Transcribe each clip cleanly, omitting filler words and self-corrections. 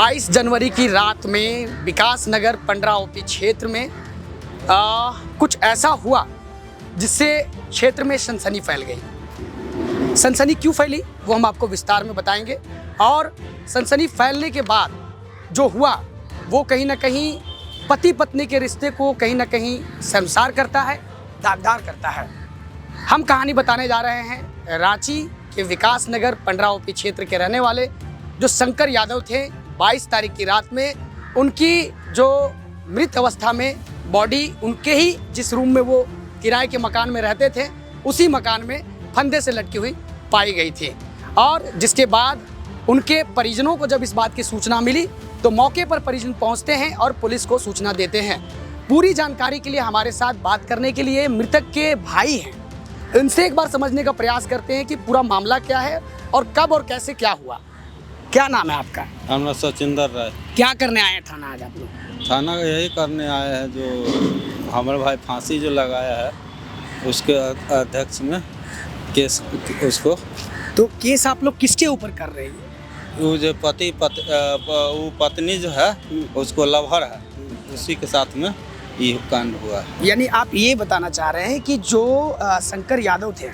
22 जनवरी की रात में विकास नगर पंडरा ओपी क्षेत्र में कुछ ऐसा हुआ जिससे क्षेत्र में सनसनी फैल गई। सनसनी क्यों फैली वो हम आपको विस्तार में बताएंगे, और सनसनी फैलने के बाद जो हुआ वो कहीं ना कहीं पति पत्नी के रिश्ते को कहीं ना कहीं शर्मसार करता है, दागदार करता है। हम कहानी बताने जा रहे हैं रांची के विकास नगर पंडरा ओपी क्षेत्र के रहने वाले जो शंकर यादव थे। 22 तारीख की रात में उनकी जो मृत अवस्था में बॉडी उनके ही जिस रूम में वो किराए के मकान में रहते थे उसी मकान में फंदे से लटकी हुई पाई गई थी। और जिसके बाद उनके परिजनों को जब इस बात की सूचना मिली तो मौके पर परिजन पहुंचते हैं और पुलिस को सूचना देते हैं। पूरी जानकारी के लिए हमारे साथ बात करने के लिए मृतक के भाई हैं, इनसे एक बार समझने का प्रयास करते हैं कि पूरा मामला क्या है और कब और कैसे क्या हुआ। क्या नाम है आपका? हमारा सचिंदर राय। क्या करने आए हैं थाना आज आप लोग? थाना यही करने आए हैं जो हमारे भाई फांसी जो लगाया है उसके अध्यक्ष में केस उसको। तो केस आप लोग किसके ऊपर कर रहे हैं? वो जो वो पत्नी जो है उसको लवर है, उसी के साथ में ये कांड हुआ है। यानी आप ये बताना चाह रहे हैं कि जो शंकर यादव थे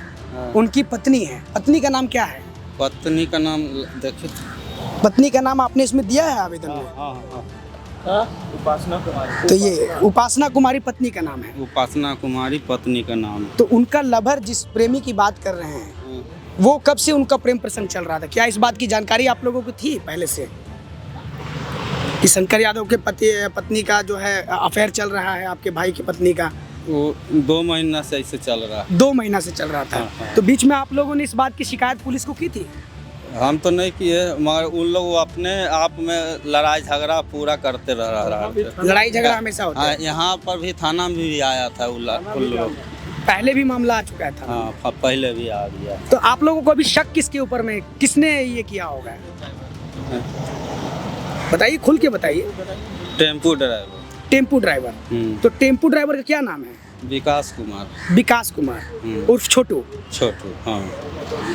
उनकी पत्नी है, पत्नी का नाम क्या है? पत्नी का नाम देखिए, पत्नी का नाम आपने इसमें दिया है आवेदन में? उपासना कुमारी। तो ये उपासना कुमारी पत्नी का नाम है? उपासना कुमारी पत्नी का नाम है। तो उनका लवर जिस प्रेमी की बात कर रहे हैं वो कब से उनका प्रेम प्रसंग चल रहा था? क्या इस बात की जानकारी आप लोगों को थी पहले से कि शंकर यादव के पत्नी का जो है अफेयर चल रहा है आपके भाई की पत्नी का? वो 2 महीना से ऐसे चल रहा है। 2 महीना से चल रहा था। हाँ। तो बीच में आप लोगों ने इस बात की शिकायत पुलिस को की थी? हम तो नहीं किए, मगर उन लोग अपने आप में लड़ाई झगड़ा पूरा करते रहा। लड़ाई झगड़ा हमेशा होता है। यहाँ पर भी थाना में भी आया था उन लोग। पहले भी मामला आ चुका था। हाँ, पहले भी आ गया। तो आप लोगों को अभी शक किसके ऊपर में, किसने ये किया होगा? बताइए, खुल के बताइए। Tempo driver. Tempo driver. तो टेम्पू ड्राइवर का क्या नाम है? विकास कुमार। विकास कुमार उर्फ छोटू। छोटू, हाँ।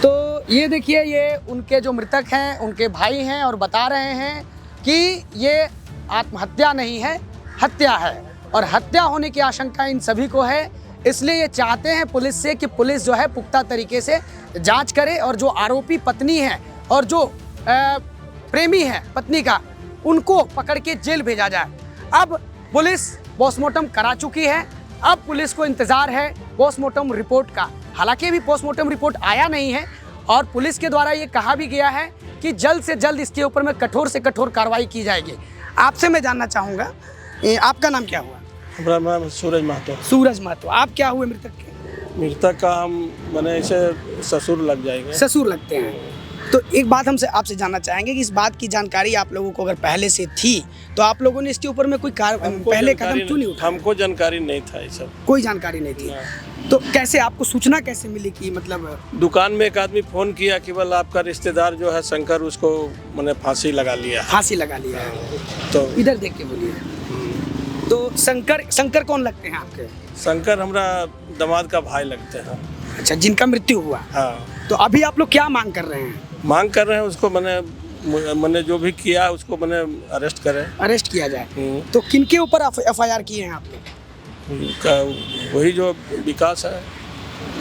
तो ये देखिए, ये उनके जो मृतक हैं उनके भाई हैं और बता रहे हैं कि ये आत्महत्या नहीं है, हत्या है, और हत्या होने की आशंका इन सभी को है। इसलिए ये चाहते हैं पुलिस से कि पुलिस जो है पुख्ता तरीके से जांच करे और जो आरोपी पत्नी है और जो प्रेमी है पत्नी का, उनको पकड़ के जेल भेजा जाए। अब पुलिस पोस्टमार्टम करा चुकी है, अब पुलिस को इंतजार है पोस्टमार्टम रिपोर्ट का। हालांकि अभी पोस्टमार्टम रिपोर्ट आया नहीं है और पुलिस के द्वारा ये कहा भी गया है कि जल्द से जल्द इसके ऊपर में कठोर से कठोर कार्रवाई की जाएगी। आपसे मैं जानना चाहूँगा, आपका नाम क्या हुआ? हमारा नाम सूरज महतो। सूरज महतो। आप क्या हुए मृतक के? मृतक का हम मैंने इसे ससुर लग जाएंगे। ससुर लगते हैं। तो एक बात हमसे आपसे जानना चाहेंगे कि इस बात की जानकारी आप लोगों को अगर पहले से थी तो आप लोगों ने इसके ऊपर में कोई पहले कदम क्यों नहीं उठाया? हमको जानकारी नहीं था, ये सब कोई जानकारी नहीं थी। तो कैसे आपको सूचना कैसे मिली कि मतलब? दुकान में एक आदमी फोन किया कि बोल आपका रिश्तेदार जो है शंकर, उसको मैंने फांसी लगा लिया। फांसी लगा लिया है? तो इधर देख के बोलिए। तो शंकर कौन लगते हैं आपके? शंकर हमारा दामाद का भाई लगते हैं। अच्छा, जिनका मृत्यु हुआ। हाँ। तो अभी आप लोग क्या मांग कर रहे हैं? मांग कर रहे हैं उसको मैंने जो भी किया उसको मैंने अरेस्ट करें, अरेस्ट किया जाए। तो किनके ऊपर FIR किए हैं आपने? वही जो विकास है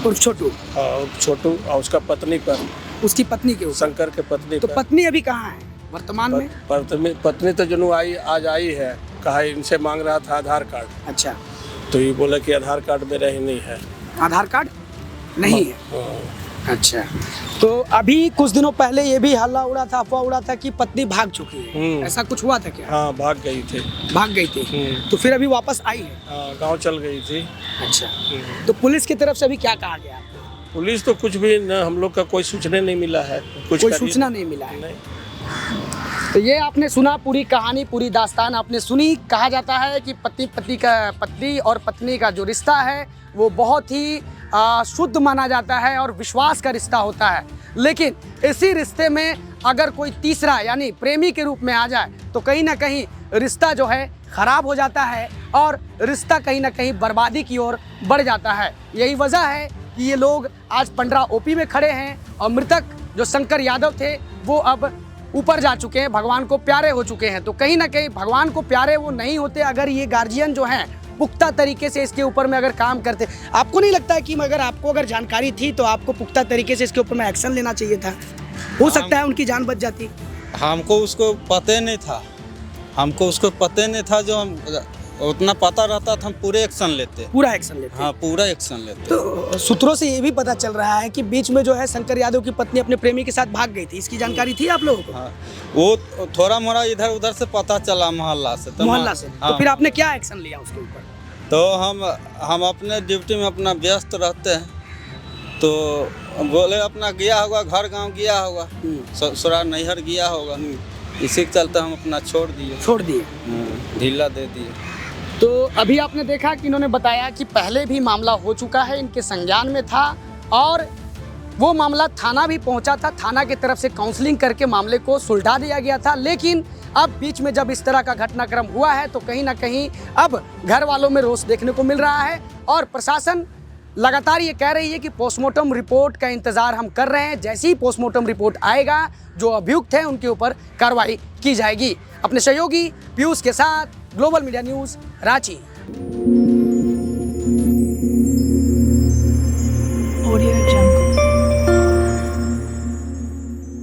उर्फ छोटू। हाँ, छोटू और उसका पत्नी पर। उसकी पत्नी के ऊपर? शंकर के पत्नी तो पर। पत्नी अभी कहाँ है वर्तमान में? पत्नी तो जनू आज आई है, कहा इनसे मांग रहा था आधार कार्ड। अच्छा। तो ये बोला कि आधार कार्ड मेरा ही नहीं है। आधार कार्ड नहीं है? अच्छा। तो अभी कुछ दिनों पहले ये भी हल्ला उड़ा था, अफवाह उड़ा था कि पत्नी भाग चुकी है, ऐसा कुछ हुआ था क्या? हाँ, भाग गई थी। भाग गई थी। तो फिर अभी वापस आई है? हाँ, गाँव चल गई थी। अच्छा। तो पुलिस की तरफ से अभी क्या कहा गया? पुलिस तो कुछ भी न, हम लोग का कोई सूचना नहीं मिला है। कोई सूचना नहीं मिला है? नहीं। तो ये आपने सुना, पूरी कहानी, पूरी दास्तान आपने सुनी। कहा जाता है कि पति और पत्नी का जो रिश्ता है वो बहुत ही शुद्ध माना जाता है और विश्वास का रिश्ता होता है। लेकिन इसी रिश्ते में अगर कोई तीसरा यानी प्रेमी के रूप में आ जाए तो कहीं ना कहीं रिश्ता जो है खराब हो जाता है और रिश्ता कहीं ना कहीं बर्बादी की ओर बढ़ जाता है। यही वजह है कि ये लोग आज पंडरा ओपी में खड़े हैं और मृतक जो शंकर यादव थे वो अब ऊपर जा चुके हैं, भगवान को प्यारे हो चुके हैं। तो कहीं ना कहीं भगवान को प्यारे वो नहीं होते अगर ये गार्जियन जो हैं पुख्ता तरीके से इसके ऊपर में अगर काम करते। आपको नहीं लगता है कि अगर आपको अगर जानकारी थी तो आपको पुख्ता तरीके से इसके ऊपर में एक्शन लेना चाहिए था? हो सकता है उनकी जान बच जाती। हमको उसको पता नहीं था, हमको उसको पता नहीं था। जो हम उतना पता रहता था हम पूरे एक्शन लेते। पूरा एक्शन लेते। हाँ, पूरा एक्शन लेते। तो सूत्रों से ये भी पता चल रहा है कि बीच में जो है शंकर यादव की पत्नी अपने प्रेमी के साथ भाग गई थी, इसकी जानकारी थी आप लोगों को? हाँ, वो थोड़ा मोड़ा इधर उधर से पता चला मोहल्ला से। तो मोहल्ला से। हाँ, तो फिर आपने क्या एक्शन लिया उसके ऊपर? तो हम अपने ड्यूटी में अपना व्यस्त रहते हैं, तो बोले अपना गया होगा, घर गांव गया होगा, ससुराल नैहर गया होगा, इसी के चलते हम अपना छोड़ दिए, ढीला दे दिए। तो अभी आपने देखा कि इन्होंने बताया कि पहले भी मामला हो चुका है, इनके संज्ञान में था और वो मामला थाना भी पहुंचा था। थाना की तरफ से काउंसलिंग करके मामले को सुलझा दिया गया था। लेकिन अब बीच में जब इस तरह का घटनाक्रम हुआ है तो कहीं ना कहीं अब घर वालों में रोष देखने को मिल रहा है और प्रशासन लगातार ये कह रही है कि पोस्टमार्टम रिपोर्ट का इंतज़ार हम कर रहे हैं। जैसे ही पोस्टमार्टम रिपोर्ट आएगा, जो अभियुक्त हैं उनके ऊपर कार्रवाई की जाएगी। अपने सहयोगी पीयूष के साथ ग्लोबल मीडिया न्यूज़, रांची।